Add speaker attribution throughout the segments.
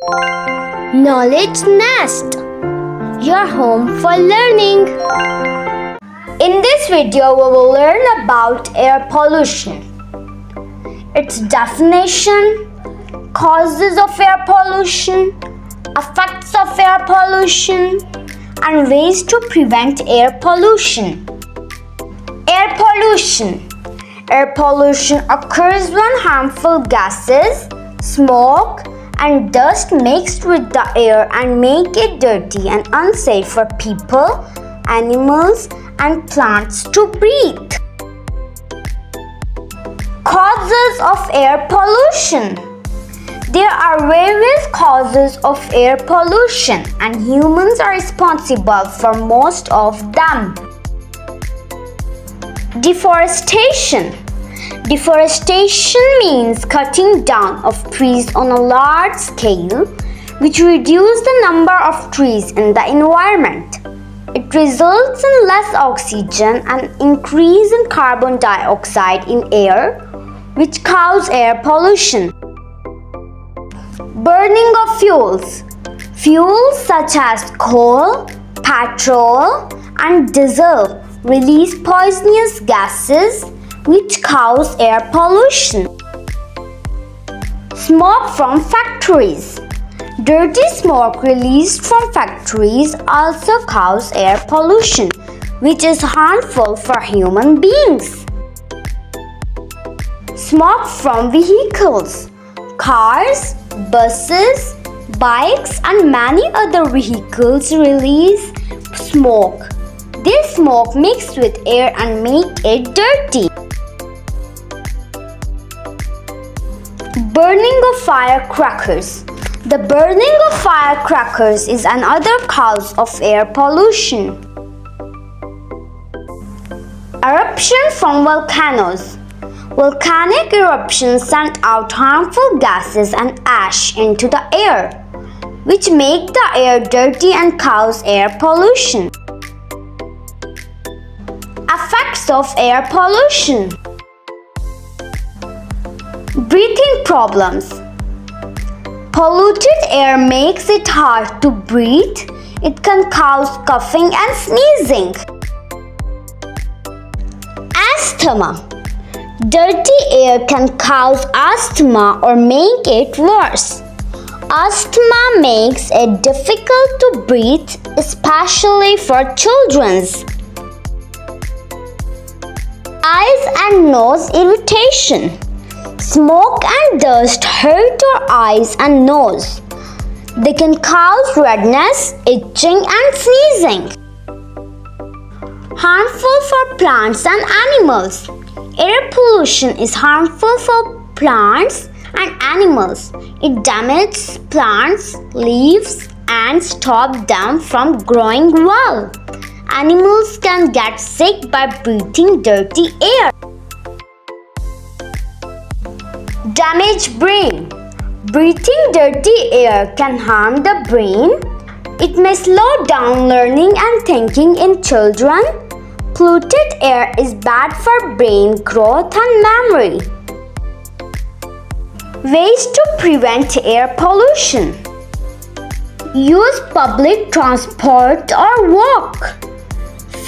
Speaker 1: Knowledge Nest, your home for learning. In this video, we will learn about air pollution, its definition, causes of air pollution, effects of air pollution, and ways to prevent air pollution. Air pollution. Air pollution occurs when harmful gases, smoke, and dust mixed with the air and make it dirty and unsafe for people, animals, and plants to breathe. Causes of air pollution. There are various causes of air pollution, and humans are responsible for most of them. Deforestation. Deforestation means cutting down of trees on a large scale, which reduces the number of trees in the environment. It results in less oxygen and increase in carbon dioxide in air, which cause air pollution. Burning of fuels. Fuels such as coal, petrol, and diesel release poisonous gases which cause air pollution. Smoke from factories. Dirty smoke released from factories also cause air pollution, which is harmful for human beings. Smoke from vehicles. Cars, buses, bikes, and many other vehicles release smoke. This smoke mixes with air and make it dirty. Burning of firecrackers. The burning of firecrackers is another cause of air pollution. Eruption from volcanoes. Volcanic eruptions send out harmful gases and ash into the air, which make the air dirty and cause air pollution. Effects of air pollution. Breathing problems. Polluted air makes it hard to breathe. It can cause coughing and sneezing. Asthma. Dirty air can cause asthma or make it worse. Asthma makes it difficult to breathe, especially for children. Eyes and nose irritation. Smoke and dust hurt your eyes and nose. They can cause redness, itching, and sneezing. Harmful for plants and animals. Air pollution is harmful for plants and animals. It damages plants' leaves and stops them from growing well. Animals can get sick by breathing dirty air. Damage brain. Breathing dirty air can harm the brain. It may slow down learning and thinking in children. Polluted air is bad for brain growth and memory. Ways to prevent air pollution. Use public transport or walk.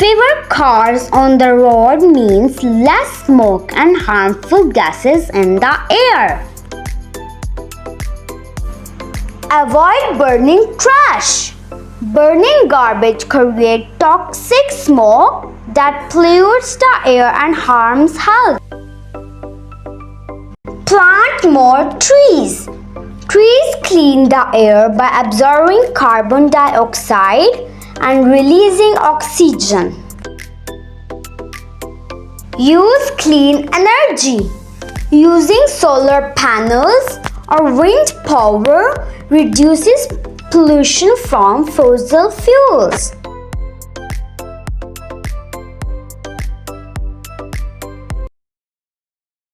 Speaker 1: Fewer cars on the road means less smoke and harmful gases in the air. Avoid burning trash. Burning garbage creates toxic smoke that pollutes the air and harms health. Plant more trees. Trees clean the air by absorbing carbon dioxide and releasing oxygen. Use clean energy. Using solar panels or wind power reduces pollution from fossil fuels.